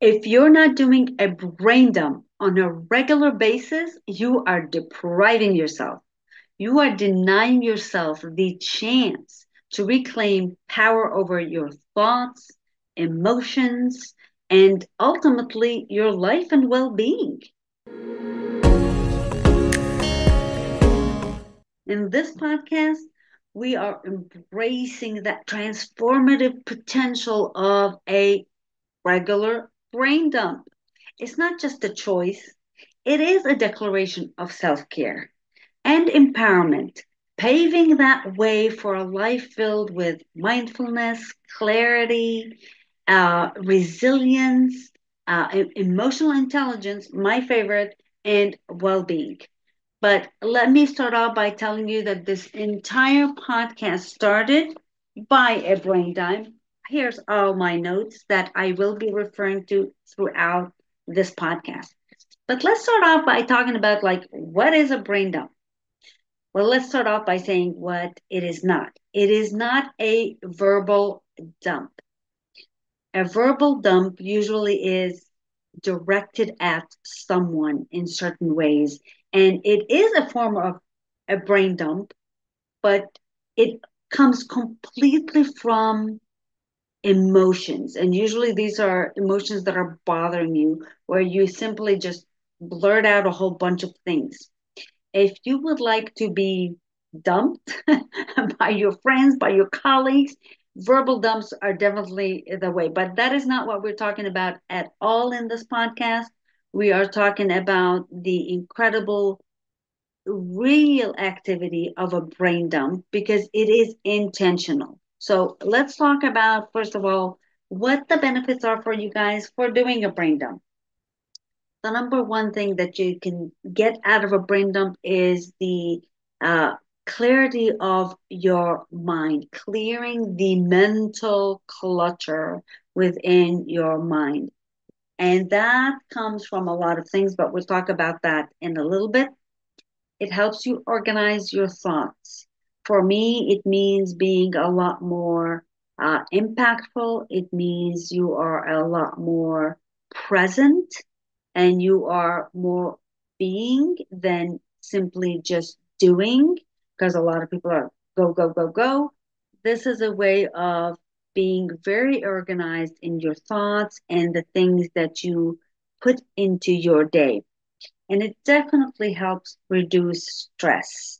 If you're not doing a brain dump on a regular basis, you are depriving yourself. You are denying yourself the chance to reclaim power over your thoughts, emotions, and ultimately your life and well being. In this podcast, we are embracing that transformative potential of a regular brain dump. It's not just a choice, it is a declaration of self care and empowerment, paving that way for a life filled with mindfulness, clarity, resilience, emotional intelligence, my favorite, and well being. But let me start off by telling you that this entire podcast started by a brain dump. Here's all my notes that I will be referring to throughout this podcast. But let's start off by talking about like what is a brain dump? Well, let's start off by saying what it is not. It is not a verbal dump. A verbal dump usually is directed at someone in certain ways, and it is a form of a brain dump, but it comes completely from emotions. And usually these are emotions that are bothering you, where you simply just blurt out a whole bunch of things. If you would like to be dumped by your friends, by your colleagues, verbal dumps are definitely the way. But that is not what we're talking about at all in this podcast. We are talking about the incredible, real activity of a brain dump because it is intentional. So let's talk about, first of all, what the benefits are for you guys for doing a brain dump. The number one thing that you can get out of a brain dump is the uh, clarity of your mind, clearing the mental clutter within your mind. And that comes from a lot of things, but we'll talk about that in a little bit. It helps you organize your thoughts. For me, it means being a lot more impactful. It means you are a lot more present and you are more being than simply just doing, because a lot of people are go, go, go, go. This is a way of being very organized in your thoughts and the things that you put into your day. And it definitely helps reduce stress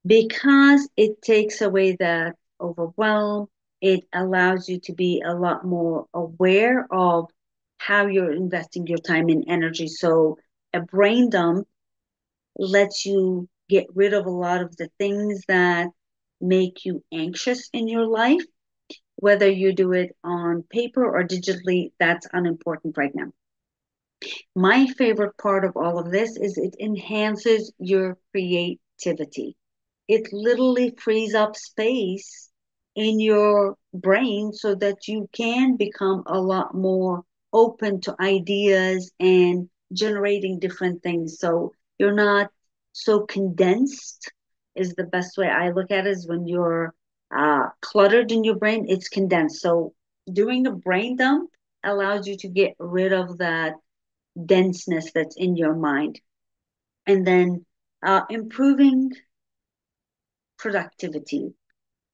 because it takes away that overwhelm. It allows you to be a lot more aware of how you're investing your time and energy. So a brain dump lets you get rid of a lot of the things that make you anxious in your life. Whether you do it on paper or digitally, that's unimportant right now. My favorite part of all of this is it enhances your creativity. It literally frees up space in your brain so that you can become a lot more open to ideas and generating different things. So you're not so condensed, is the best way I look at it, is when you're cluttered in your brain, it's condensed. So doing a brain dump allows you to get rid of that denseness that's in your mind. And then improving productivity,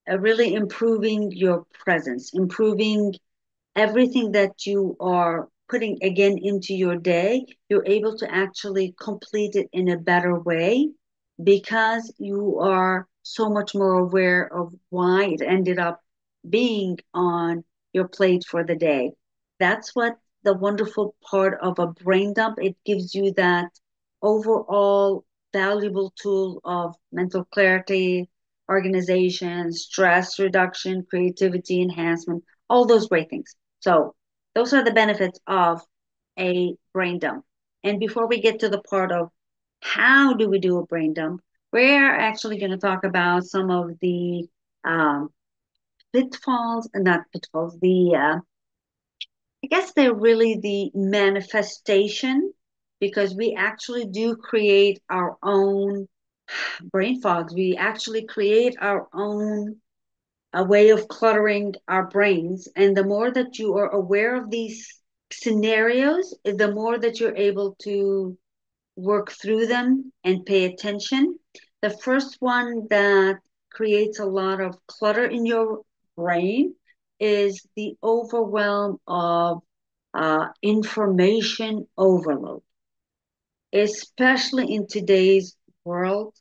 really improving your presence, improving everything that you are putting again into your day. You're able to actually complete it in a better way because you are so much more aware of why it ended up being on your plate for the day. That's what the wonderful part of a brain dump. It gives you that overall valuable tool of mental clarity, organization, stress reduction, creativity enhancement, all those great things. So those are the benefits of a brain dump. And before we get to the part of how do we do a brain dump, we're actually going to talk about some of the um, pitfalls, not pitfalls, I guess they're really the manifestation because we actually do create our own brain fogs. We actually create our own a way of cluttering our brains. And the more that you are aware of these scenarios, the more that you're able to work through them and pay attention. The first one that creates a lot of clutter in your brain is the overwhelm of information overload, especially in today's world.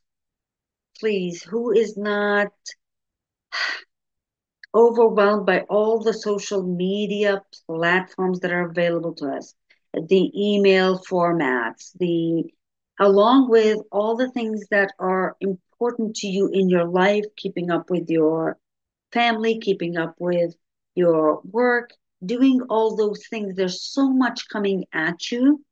Please, who is not overwhelmed by all the social media platforms that are available to us, the email formats, the along with all the things that are important to you in your life, keeping up with your family, keeping up with your work, doing all those things. There's so much coming at you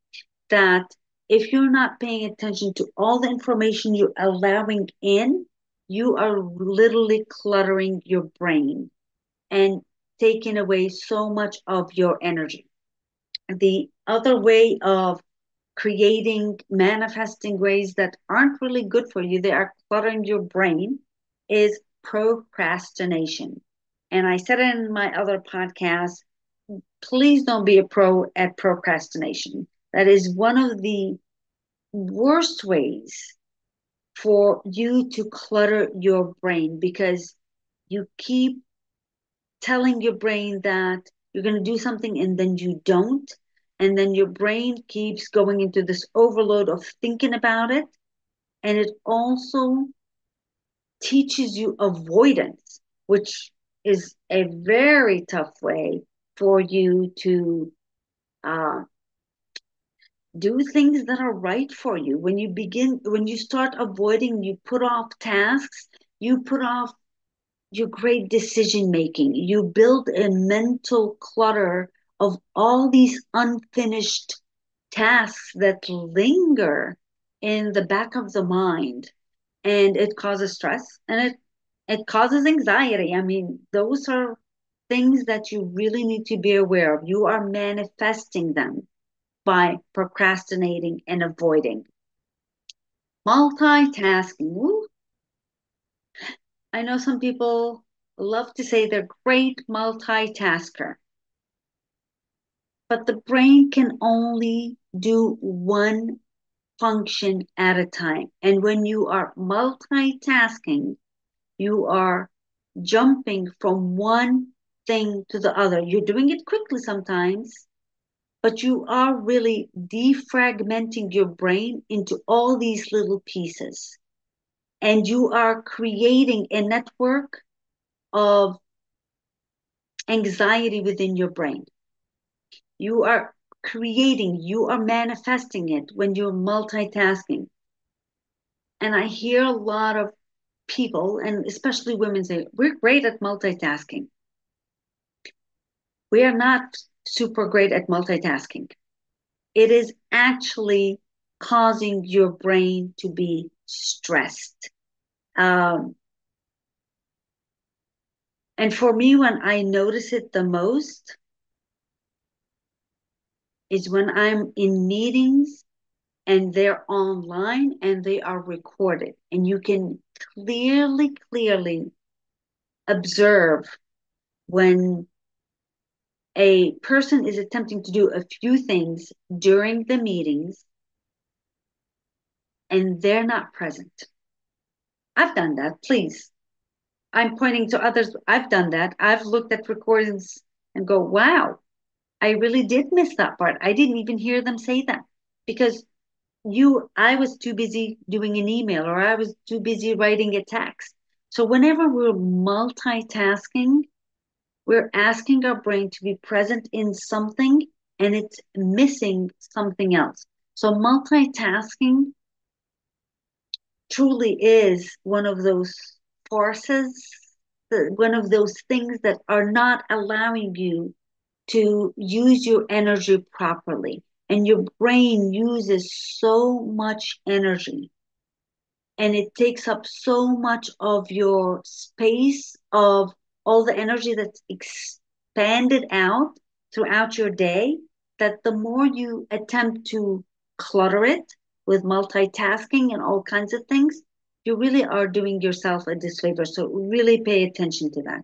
that if you're not paying attention to all the information you're allowing in, you are literally cluttering your brain and taking away so much of your energy. The other way of creating, manifesting ways that aren't really good for you, they are cluttering your brain, is procrastination. And I said it in my other podcast, please don't be a pro at procrastination. That is one of the worst ways for you to clutter your brain because you keep telling your brain that you're going to do something and then you don't. And then your brain keeps going into this overload of thinking about it. And it also teaches you avoidance, which is a very tough way for you to uh, do things that are right for you. When you start avoiding, you put off tasks, you put off your great decision making. You build a mental clutter of all these unfinished tasks that linger in the back of the mind, and it causes stress and it causes anxiety. I mean, those are things that you really need to be aware of. You are manifesting them by procrastinating and avoiding. Multitasking. Woo. I know some people love to say they're great multitasker, but the brain can only do one function at a time. And when you are multitasking, you are jumping from one thing to the other. You're doing it quickly sometimes, but you are really defragmenting your brain into all these little pieces. And you are creating a network of anxiety within your brain. You are you are manifesting it when you're multitasking. And I hear a lot of people, and especially women, say, we're great at multitasking. We are not super great at multitasking. It is actually causing your brain to be stressed. Um, and for me, when I notice it the most is when I'm in meetings and they're online and they are recorded. And you can clearly observe when a person is attempting to do a few things during the meetings and they're not present. I've done that, please. I'm pointing to others. I've done that. I've looked at recordings and go, wow, I really did miss that part. I didn't even hear them say that because I was too busy doing an email or I was too busy writing a text. So whenever we're multitasking, we're asking our brain to be present in something and it's missing something else. So multitasking truly is one of those forces, one of those things that are not allowing you to use your energy properly. And your brain uses so much energy and it takes up so much of your space of all the energy that's expanded out throughout your day that the more you attempt to clutter it with multitasking and all kinds of things, you really are doing yourself a disfavor. So really pay attention to that.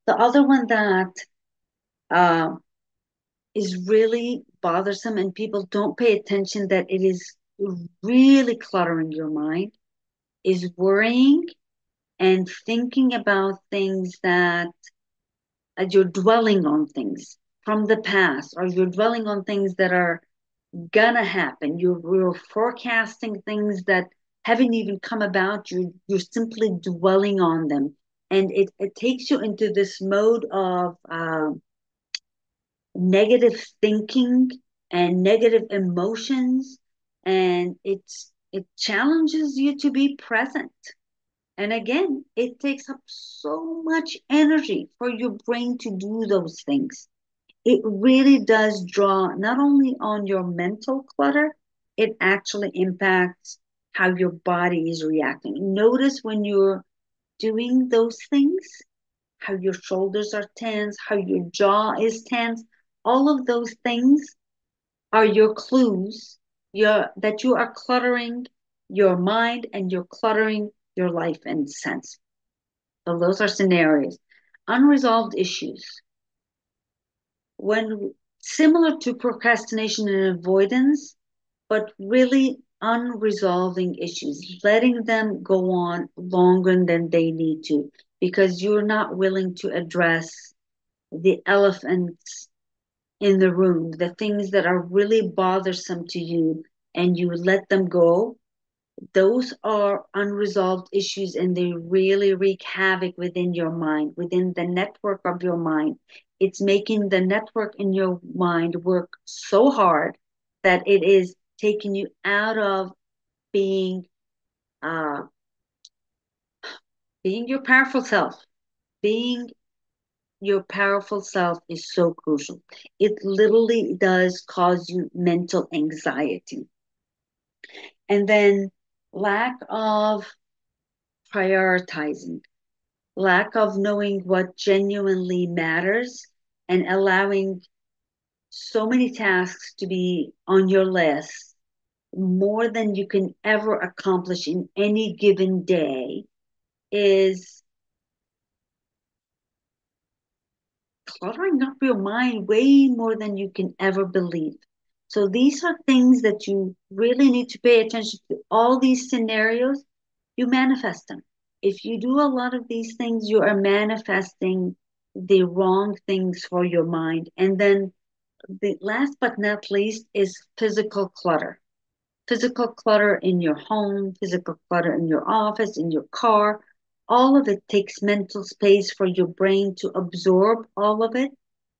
The other one that uh, is really bothersome and people don't pay attention that it is really cluttering your mind is worrying and thinking about things that you're dwelling on things from the past, or you're dwelling on things that are gonna happen. You're forecasting things that haven't even come about. You're simply dwelling on them. And it takes you into this mode of negative thinking and negative emotions. And it challenges you to be present. And again, it takes up so much energy for your brain to do those things. It really does draw not only on your mental clutter, it actually impacts how your body is reacting. Notice when you're doing those things, how your shoulders are tense, how your jaw is tense. All of those things are your clues that you are cluttering your mind and you're cluttering your life in a sense. So those are scenarios. Unresolved issues. When similar to procrastination and avoidance, but really unresolving issues, letting them go on longer than they need to, because you're not willing to address the elephants in the room, the things that are really bothersome to you, and you let them go. Those are unresolved issues and they really wreak havoc within your mind, within the network of your mind. It's making the network in your mind work so hard that it is taking you out of being uh, being your powerful self. Being your powerful self is so crucial. It literally does cause you mental anxiety. And then lack of prioritizing, lack of knowing what genuinely matters, and allowing so many tasks to be on your list, more than you can ever accomplish in any given day, is cluttering up your mind way more than you can ever believe. So these are things that you really need to pay attention to. All these scenarios, you manifest them. If you do a lot of these things, you are manifesting the wrong things for your mind. And then the last but not least is physical clutter. Physical clutter in your home, physical clutter in your office, in your car. All of it takes mental space for your brain to absorb all of it.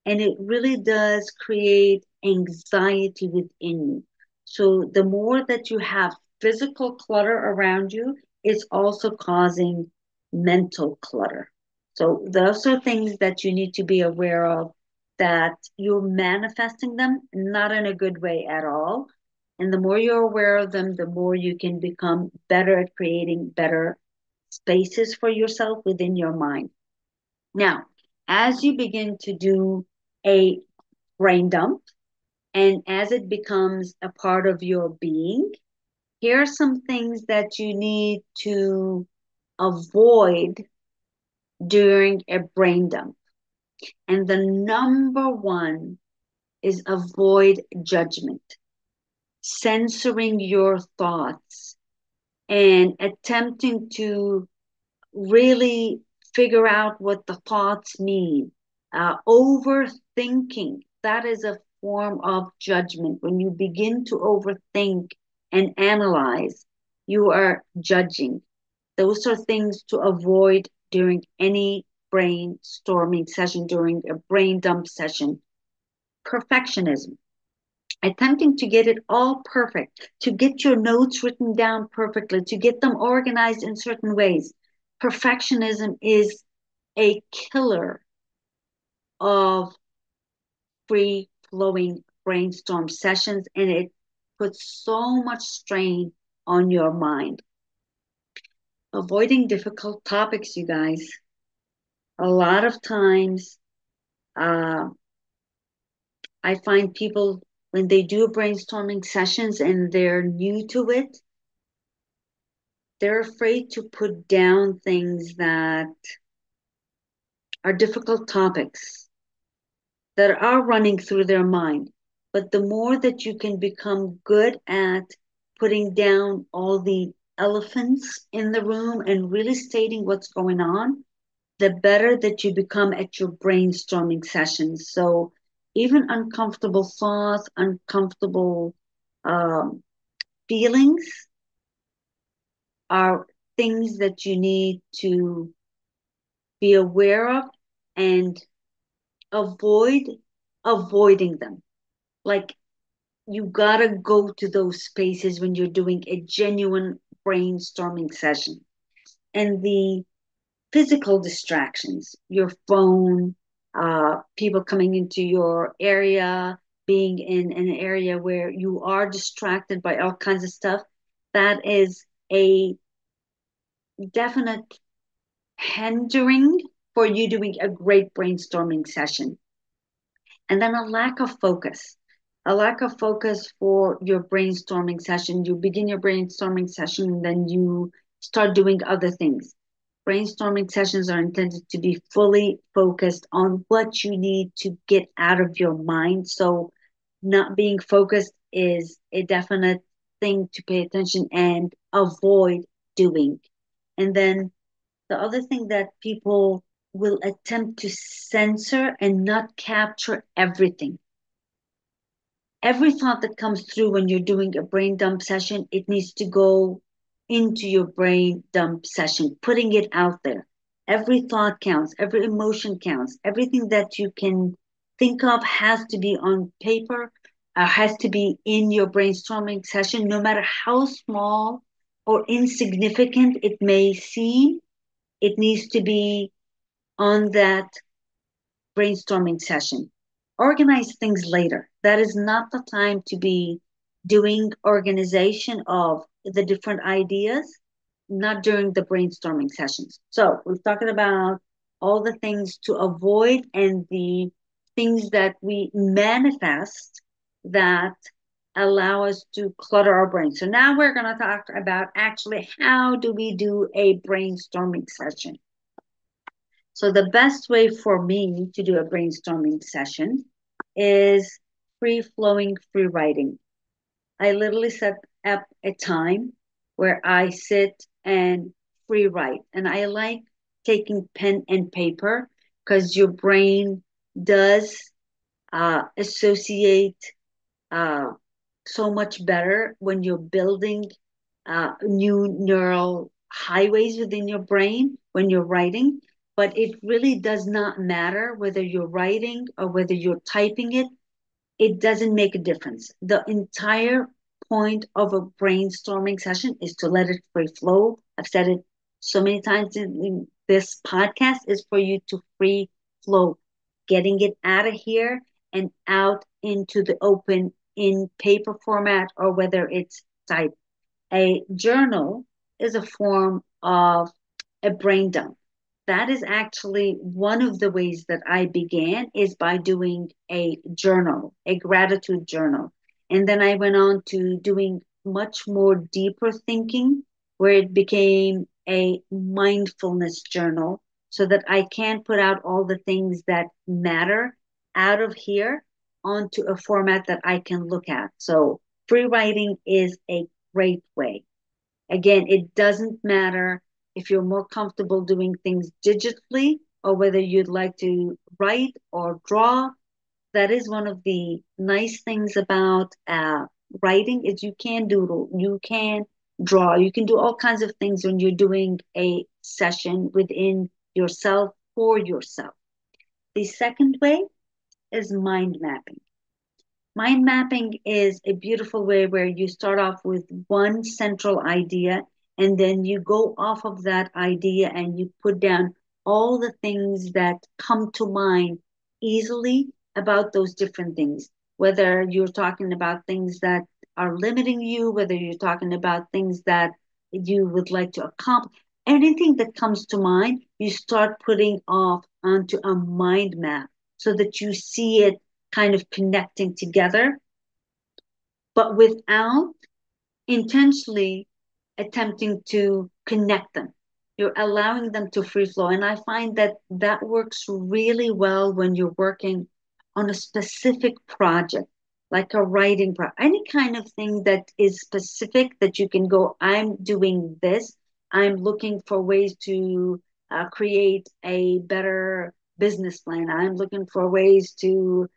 And it really does create anxiety within you. So the more that you have physical clutter around you, it's also causing mental clutter. So those are things that you need to be aware of, that you're manifesting them not in a good way at all. And the more you're aware of them, the more you can become better at creating better spaces for yourself within your mind. Now, as you begin to do a brain dump and as it becomes a part of your being, here are some things that you need to avoid during a brain dump. And the number one is avoid judgment, censoring your thoughts, and attempting to really figure out what the thoughts mean. Overthinking, that is a form of judgment. When you begin to overthink and analyze, you are judging. Those are things to avoid during any brainstorming session, during a brain dump session. Perfectionism, attempting to get it all perfect, to get your notes written down perfectly, to get them organized in certain ways. Perfectionism is a killer of free flowing brainstorm sessions, and it puts so much strain on your mind. Avoiding difficult topics, you guys. A lot of times, uh, I find people, when they do brainstorming sessions and they're new to it, they're afraid to put down things that are difficult topics. that are running through their mind. But the more that you can become good at putting down all the elephants in the room and really stating what's going on, the better that you become at your brainstorming sessions. So even uncomfortable thoughts, uncomfortable um, feelings are things that you need to be aware of and avoid avoiding them. Like you gotta go to those spaces when you're doing a genuine brainstorming session. And the physical distractions, your phone, people coming into your area, being in an area where you are distracted by all kinds of stuff, that is a definite hindering for you doing a great brainstorming session. And then a lack of focus for your brainstorming session. You begin your brainstorming session and then you start doing other things. Brainstorming sessions are intended to be fully focused on what you need to get out of your mind. So not being focused is a definite thing to pay attention and avoid doing. And then the other thing that people will attempt to censor and not capture everything. Every thought that comes through when you're doing a brain dump session, it needs to go into your brain dump session, putting it out there. Every thought counts, every emotion counts, everything that you can think of has to be on paper, has to be in your brainstorming session, no matter how small or insignificant it may seem, it needs to be on that brainstorming session. Organize things later. That is not the time to be doing organization of the different ideas, not during the brainstorming sessions. So we're talking about all the things to avoid and the things that we manifest that allow us to clutter our brain. So now we're going to talk about actually how do we do a brainstorming session. So the best way for me to do a brainstorming session is free flowing, free writing. I literally set up a time where I sit and free write. And I like taking pen and paper because your brain does associate uh, so much better when you're building new neural highways within your brain when you're writing. But it really does not matter whether you're writing or whether you're typing it. It doesn't make a difference. The entire point of a brainstorming session is to let it free flow. I've said it so many times in this podcast is for you to free flow, getting it out of here and out into the open in paper format or whether it's typed. A journal is a form of a brain dump. That is actually one of the ways that I began is by doing a journal, a gratitude journal. And then I went on to doing much more deeper thinking where it became a mindfulness journal so that I can put out all the things that matter out of here onto a format that I can look at. So free writing is a great way. Again, it doesn't matter if you're more comfortable doing things digitally or whether you'd like to write or draw. That is one of the nice things about writing is you can doodle, you can draw, you can do all kinds of things when you're doing a session within yourself for yourself. The second way is mind mapping. Mind mapping is a beautiful way where you start off with one central idea and then you go off of that idea and you put down all the things that come to mind easily about those different things. Whether you're talking about things that are limiting you, whether you're talking about things that you would like to accomplish, anything that comes to mind, you start putting off onto a mind map so that you see it kind of connecting together, but without intentionally attempting to connect them. You're allowing them to free flow. And I find that that works really well when you're working on a specific project, like a writing project, any kind of thing that is specific that you can go, I'm doing this. I'm looking for ways to create a better business plan. I'm looking for ways to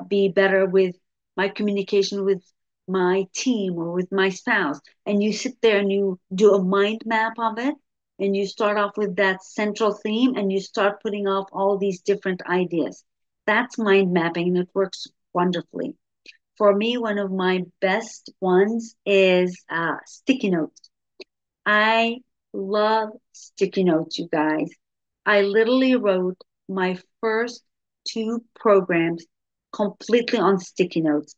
be better with my communication with my team or with my spouse. And you sit there and you do a mind map of it. And you start off with that central theme and you start putting off all these different ideas. That's mind mapping and it works wonderfully. For me, one of my best ones is sticky notes. I love sticky notes, you guys. I literally wrote my first two programs completely on sticky notes.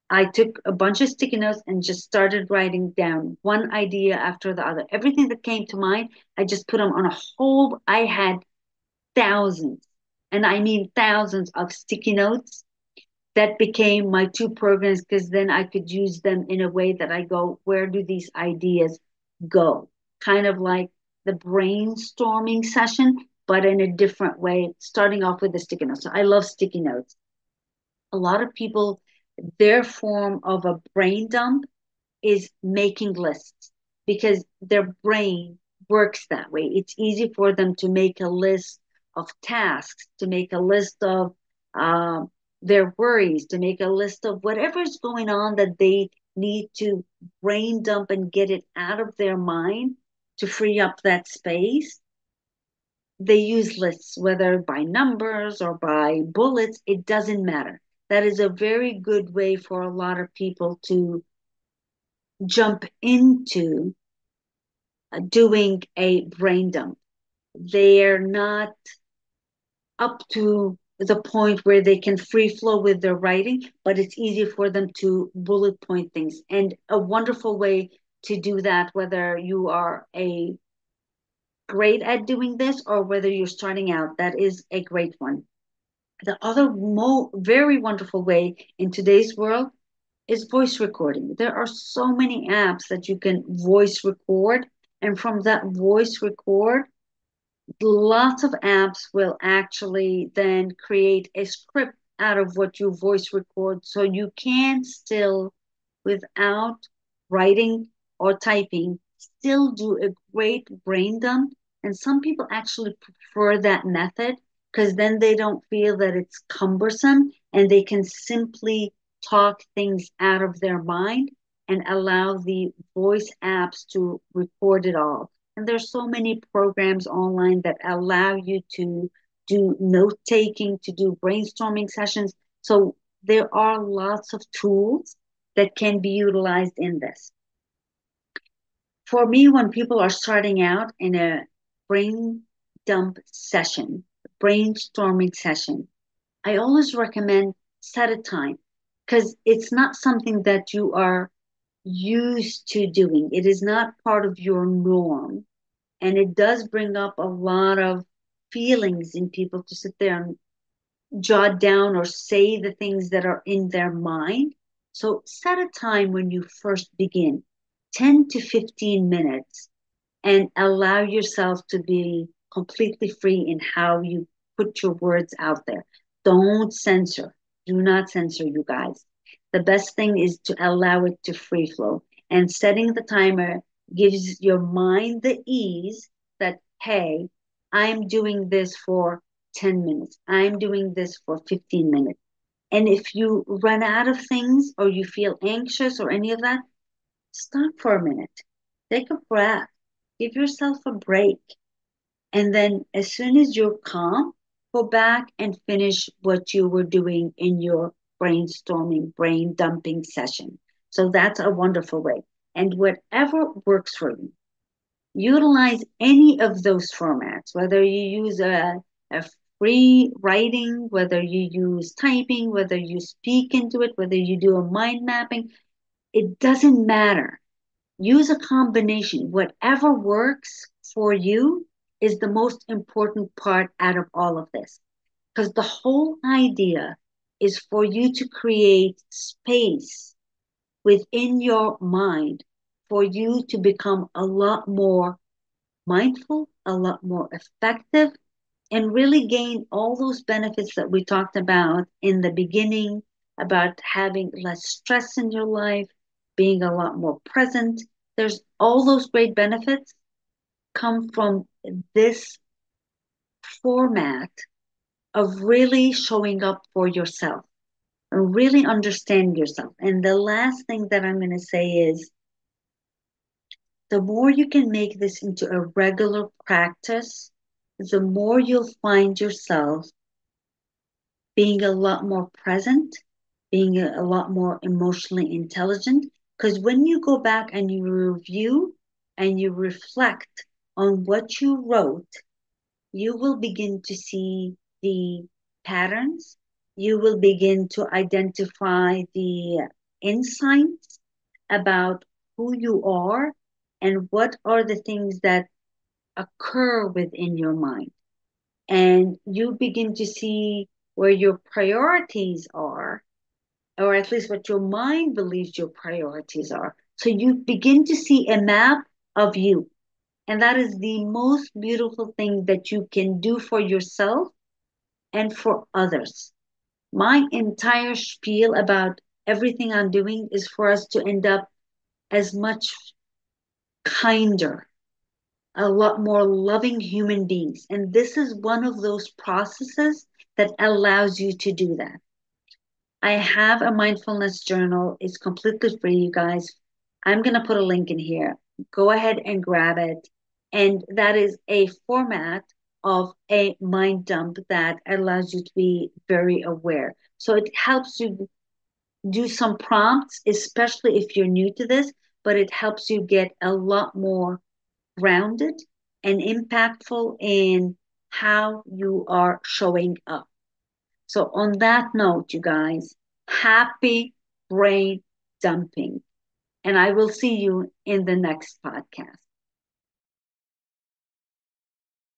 I took a bunch of sticky notes and just started writing down one idea after the other. Everything that came to mind, I just put them on a whole. I had thousands, and I mean thousands of sticky notes that became my two programs because then I could use them in a way that I go, where do these ideas go? Kind of like the brainstorming session, but in a different way, starting off with the sticky notes. So I love sticky notes. A lot of people, their form of a brain dump is making lists because their brain works that way. It's easy for them to make a list of tasks, to make a list of uh, their worries, to make a list of whatever's going on that they need to brain dump and get it out of their mind to free up that space. They use lists, whether by numbers or by bullets, it doesn't matter. That is a very good way for a lot of people to jump into doing a brain dump. They're not up to the point where they can free flow with their writing, but it's easy for them to bullet point things. And a wonderful way to do that, whether you are a great at doing this or whether you're starting out, that is a great one. The other very wonderful way in today's world is voice recording. There are so many apps that you can voice record, and from that voice record, lots of apps will actually then create a script out of what you voice record so you can still, without writing or typing, still do a great brain dump. And some people actually prefer that method because then they don't feel that it's cumbersome and they can simply talk things out of their mind and allow the voice apps to record it all. And there's so many programs online that allow you to do note taking, to do brainstorming sessions. So there are lots of tools that can be utilized in this. For me, when people are starting out in a brain dump session, brainstorming session, I always recommend set a time because it's not something that you are used to doing. It is not part of your norm. And it does bring up a lot of feelings in people to sit there and jot down or say the things that are in their mind. So set a time when you first begin, 10 to 15 minutes, and allow yourself to be completely free in how you put your words out there. Don't censor. Do not censor, you guys. The best thing is to allow it to free flow. And setting the timer gives your mind the ease that, hey, I'm doing this for 10 minutes. I'm doing this for 15 minutes. And if you run out of things or you feel anxious or any of that, stop for a minute. Take a breath. Give yourself a break. And then as soon as you're calm, go back and finish what you were doing in your brainstorming, brain dumping session. So that's a wonderful way. And whatever works for you, utilize any of those formats, whether you use a free writing, whether you use typing, whether you speak into it, whether you do a mind mapping, it doesn't matter. Use a combination. Whatever works for you is the most important part out of all of this. Because the whole idea is for you to create space within your mind for you to become a lot more mindful, a lot more effective, and really gain all those benefits that we talked about in the beginning, about having less stress in your life, being a lot more present. There's all those great benefits come from this format of really showing up for yourself and really understand yourself. And the last thing that I'm going to say is the more you can make this into a regular practice, the more you'll find yourself being a lot more present, being a lot more emotionally intelligent. Because when you go back and you review and you reflect on what you wrote, you will begin to see the patterns. You will begin to identify the insights about who you are and what are the things that occur within your mind. And you begin to see where your priorities are, or at least what your mind believes your priorities are. So you begin to see a map of you. And that is the most beautiful thing that you can do for yourself and for others. My entire spiel about everything I'm doing is for us to end up as much kinder, a lot more loving human beings. And this is one of those processes that allows you to do that. I have a mindfulness journal. It's completely free, you guys. I'm going to put a link in here. Go ahead and grab it. And that is a format of a mind dump that allows you to be very aware. So it helps you do some prompts, especially if you're new to this, but it helps you get a lot more grounded and impactful in how you are showing up. So, on that note, you guys, happy brain dumping. And I will see you in the next podcast.